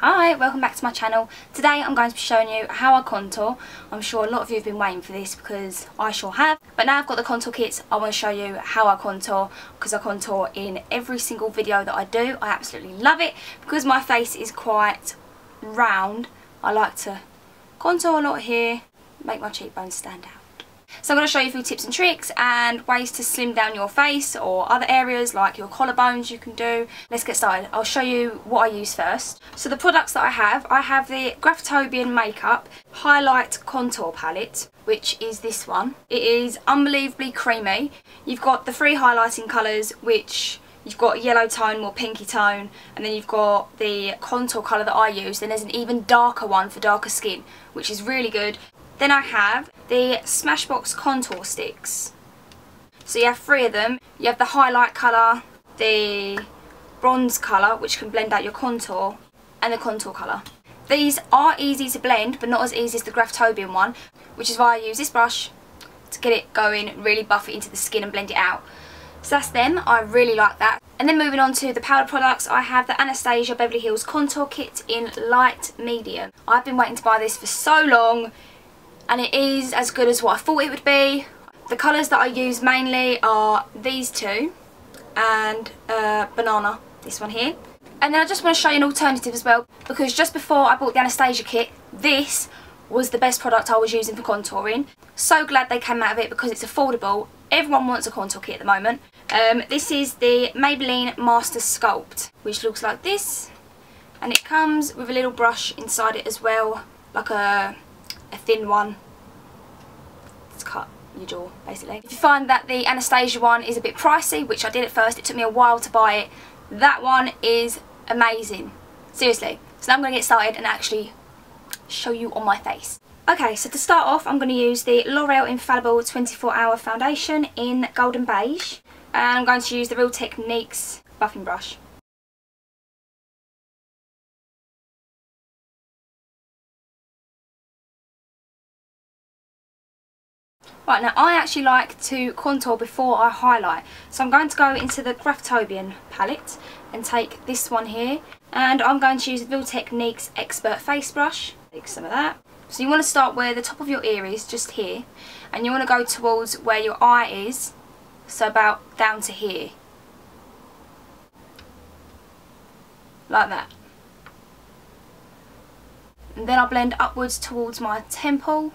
Hi, welcome back to my channel. Today I'm going to be showing you how I contour. I'm sure a lot of you have been waiting for this because I sure have. But now I've got the contour kits, I want to show you how I contour, because I contour in every single video that I do. I absolutely love it. Because my face is quite round, I like to contour a lot here, make my cheekbones stand out. So I'm going to show you a few tips and tricks and ways to slim down your face or other areas like your collarbones you can do. Let's get started. I'll show you what I use first. So the products that I have the Graftobian Makeup Hi-Lite Contour Palette, which is this one. It is unbelievably creamy. You've got the three highlighting colours, which you've got yellow tone, more pinky tone, and then you've got the contour colour that I use. Then there's an even darker one for darker skin, which is really good. Then I have the Smashbox contour sticks. So you have three of them. You have the highlight colour, the bronze colour, which can blend out your contour, and the contour colour. These are easy to blend, but not as easy as the Graftobian one, which is why I use this brush to get it going, really buff it into the skin and blend it out. So that's them. I really like that. And then moving on to the powder products, I have the Anastasia Beverly Hills Contour Kit in light medium. I've been waiting to buy this for so long, and it is as good as what I thought it would be. The colours that I use mainly are these two and banana, this one here. And then I just want to show you an alternative as well, because just before I bought the Anastasia kit, this was the best product I was using for contouring. So glad they came out of it because it's affordable. Everyone wants a contour kit at the moment. This is the Maybelline Master Sculpt, which looks like this. And it comes with a little brush inside it as well, like a thin one. It's cut your jaw basically. If you find that the Anastasia one is a bit pricey, which I did at first, it took me a while to buy it, that one is amazing, seriously. So now I'm going to get started and actually show you on my face. Okay, so to start off I'm going to use the L'Oreal Infallible 24 Hour Foundation in Golden Beige, and I'm going to use the Real Techniques buffing brush. Right, now I actually like to contour before I highlight, so I'm going to go into the Graftobian palette and take this one here, and I'm going to use the Real Techniques Expert Face Brush. Take some of that. So you want to start where the top of your ear is, just here, and you want to go towards where your eye is, so about down to here. Like that. And then I'll blend upwards towards my temple.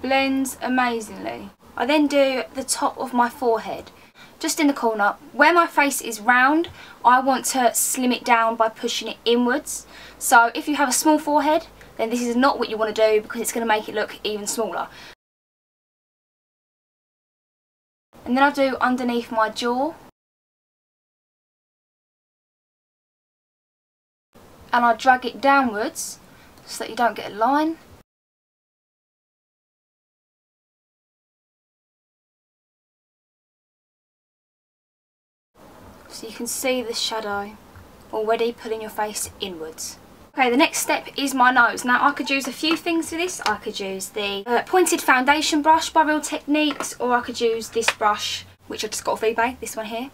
Blends amazingly. I then do the top of my forehead, just in the corner. Where my face is round, I want to slim it down by pushing it inwards. So if you have a small forehead, then this is not what you want to do, because it's going to make it look even smaller. And then I'll do underneath my jaw. And I'll drag it downwards so that you don't get a line. So you can see the shadow already pulling your face inwards. Okay, the next step is my nose. Now I could use a few things for this. I could use the pointed foundation brush by Real Techniques, or I could use this brush, which I just got off eBay, this one here.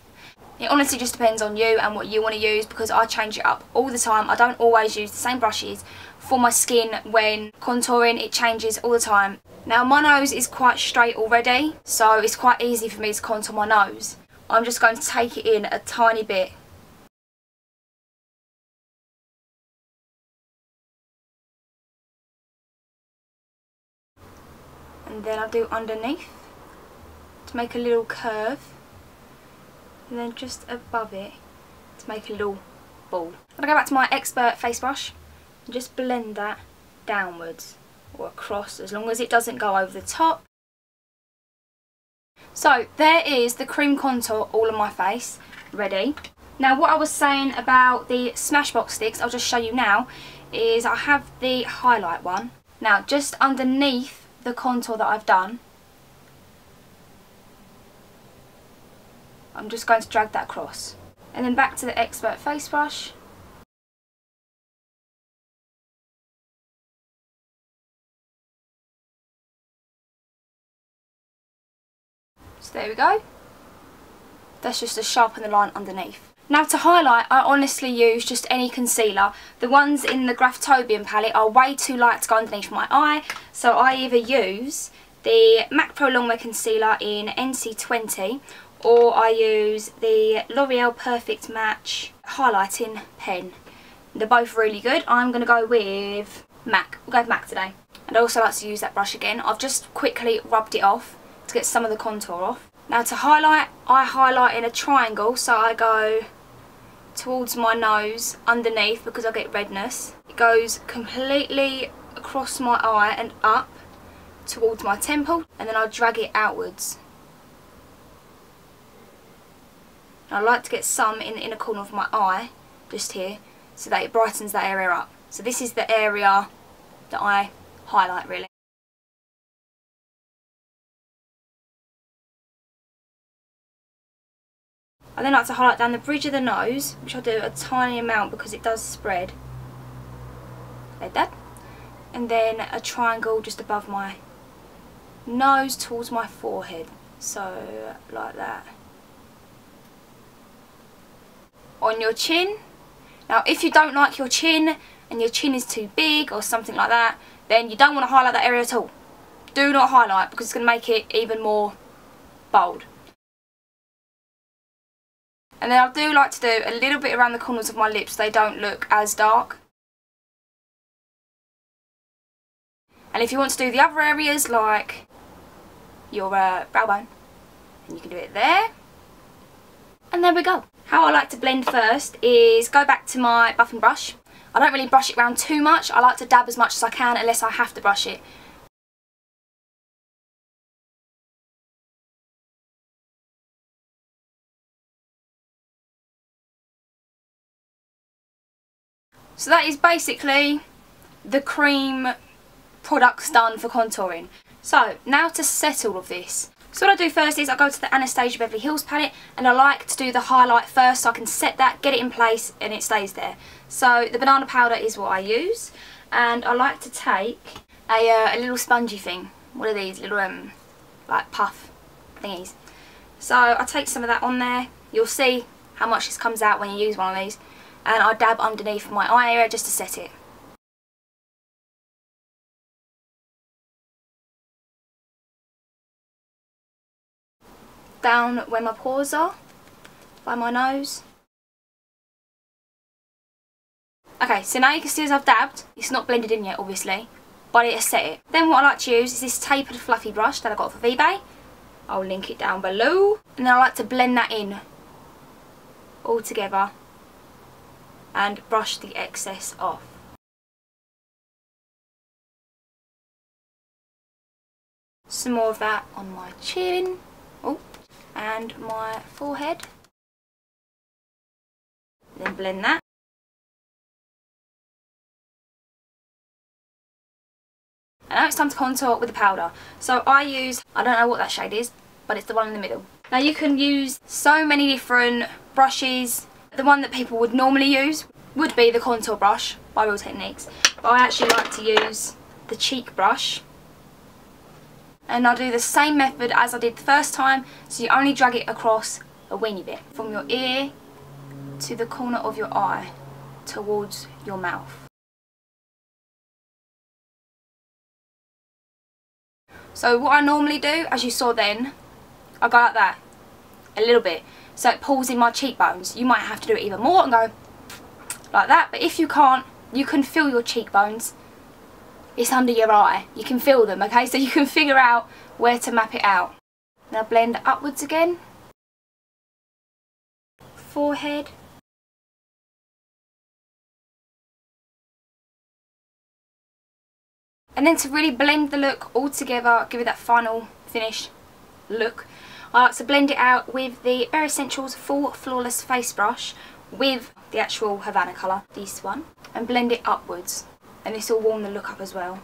It honestly just depends on you and what you want to use, because I change it up all the time. I don't always use the same brushes for my skin when contouring. It changes all the time. Now my nose is quite straight already, so it's quite easy for me to contour my nose. I'm just going to take it in a tiny bit. And then I'll do underneath to make a little curve. And then just above it to make a little ball. I'm going to go back to my Expert face brush and just blend that downwards or across, as long as it doesn't go over the top. So there is the cream contour all on my face, ready. Now what I was saying about the Smashbox sticks, I'll just show you now, is I have the highlight one. Now just underneath the contour that I've done, I'm just going to drag that across. And then back to the Expert face brush. So there we go. That's just to sharpen the line underneath. Now to highlight, I honestly use just any concealer. The ones in the Graftobian palette are way too light to go underneath my eye, so I either use the MAC Pro Longwear Concealer in NC20, or I use the L'Oreal Perfect Match highlighting pen. They're both really good. I'm going to go with MAC. We'll go with MAC today. And I also like to use that brush again. I've just quickly rubbed it off to get some of the contour off. Now to highlight, I highlight in a triangle, so I go towards my nose underneath because I get redness. It goes completely across my eye and up towards my temple, and then I'll drag it outwards. And I like to get some in the inner corner of my eye, just here, so that it brightens that area up. So this is the area that I highlight really. I then like to highlight down the bridge of the nose, which I'll do a tiny amount because it does spread. Like that. And then a triangle just above my nose towards my forehead. So, like that. On your chin. Now, if you don't like your chin and your chin is too big or something like that, then you don't want to highlight that area at all. Do not highlight because it's going to make it even more bold. And then I do like to do a little bit around the corners of my lips so they don't look as dark. And if you want to do the other areas like your brow bone, then you can do it there. And there we go. How I like to blend first is go back to my buffing brush. I don't really brush it around too much. I like to dab as much as I can unless I have to brush it. So that is basically the cream products done for contouring. So now to set all of this. So what I do first is I go to the Anastasia Beverly Hills palette, and I like to do the highlight first so I can set that, get it in place, and it stays there. So the banana powder is what I use, and I like to take a little spongy thing. What are these little like puff thingies? So I take some of that on there. You'll see how much this comes out when you use one of these. And I dab underneath my eye area just to set it. Down where my pores are, by my nose. Okay, so now you can see as I've dabbed, it's not blended in yet obviously, but it has set it. Then what I like to use is this tapered fluffy brush that I got off of eBay. I'll link it down below. And then I like to blend that in all together and brush the excess off. Some more of that on my chin, and my forehead. Then blend that. And now it's time to contour with the powder. So I use, I don't know what that shade is, but it's the one in the middle. Now you can use so many different brushes. The one that people would normally use would be the contour brush by Real Techniques, but I actually like to use the cheek brush, and I'll do the same method as I did the first time, so you only drag it across a weeny bit from your ear to the corner of your eye towards your mouth. So what I normally do, as you saw then, I go like that a little bit, so it pulls in my cheekbones. You might have to do it even more and go like that, but if you can't, you can feel your cheekbones. It's under your eye. You can feel them, okay? So you can figure out where to map it out. Now blend upwards again. Forehead. And then to really blend the look all together, give it that final finish look, I like to blend it out with the Bare Essentials Full Flawless Face Brush with the actual Havana colour, this one, and blend it upwards. And this will warm the look up as well.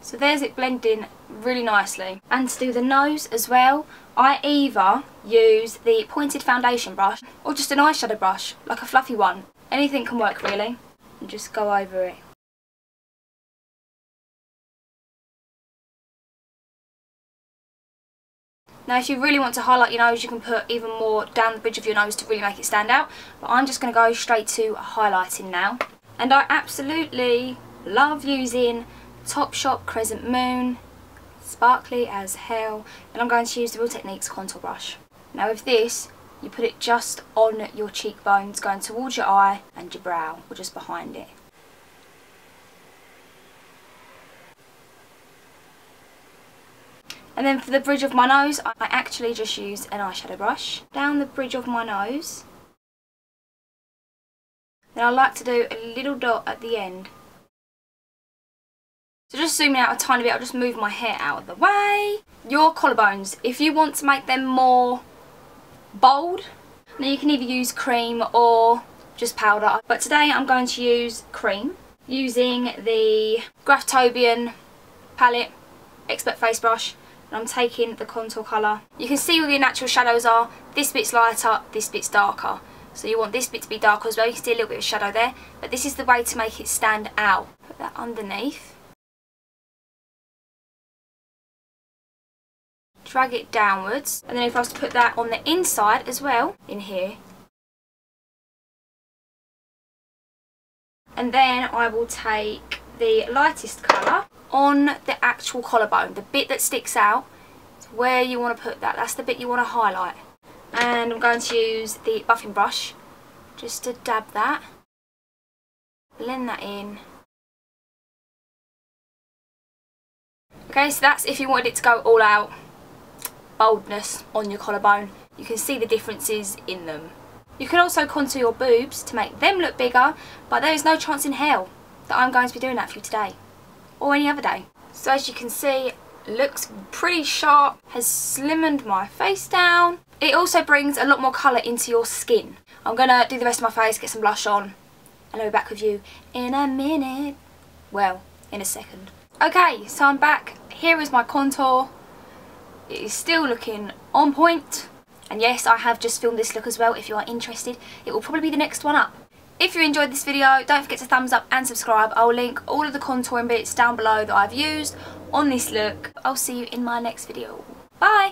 So there's it blending really nicely. And to do the nose as well, I either use the pointed foundation brush or just an eyeshadow brush, like a fluffy one. Anything can work really. And just go over it. Now if you really want to highlight your nose, you can put even more down the bridge of your nose to really make it stand out. But I'm just going to go straight to highlighting now. And I absolutely love using Topshop Crescent Moon, sparkly as hell. And I'm going to use the Real Techniques contour brush. Now with this, you put it just on your cheekbones, going towards your eye and your brow, or just behind it. And then for the bridge of my nose, I actually just used an eyeshadow brush down the bridge of my nose. Then I like to do a little dot at the end. So just zooming out a tiny bit, I'll just move my hair out of the way. Your collarbones, if you want to make them more bold, now you can either use cream or just powder. But today I'm going to use cream, using the Graftobian palette Expert Face Brush. And I'm taking the contour colour. You can see where your natural shadows are. This bit's lighter, this bit's darker. So you want this bit to be darker as well. You can see a little bit of shadow there. But this is the way to make it stand out. Put that underneath. Drag it downwards. And then if I was to put that on the inside as well, in here. And then I will take the lightest colour on the actual collarbone, the bit that sticks out. It's where you want to put that. That's the bit you want to highlight. And I'm going to use the buffing brush just to dab that, blend that in. Okay, so that's if you wanted it to go all out boldness on your collarbone. You can see the differences in them. You can also contour your boobs to make them look bigger, but there is no chance in hell that I'm going to be doing that for you today. Or any other day. So as you can see, looks pretty sharp, has slimmed my face down. It also brings a lot more colour into your skin. I'm going to do the rest of my face, get some blush on, and I'll be back with you in a minute. Well, in a second. Okay, so I'm back. Here is my contour. It is still looking on point. And yes, I have just filmed this look as well. If you are interested, it will probably be the next one up. If you enjoyed this video, don't forget to thumbs up and subscribe. I'll link all of the contouring bits down below that I've used on this look. I'll see you in my next video. Bye!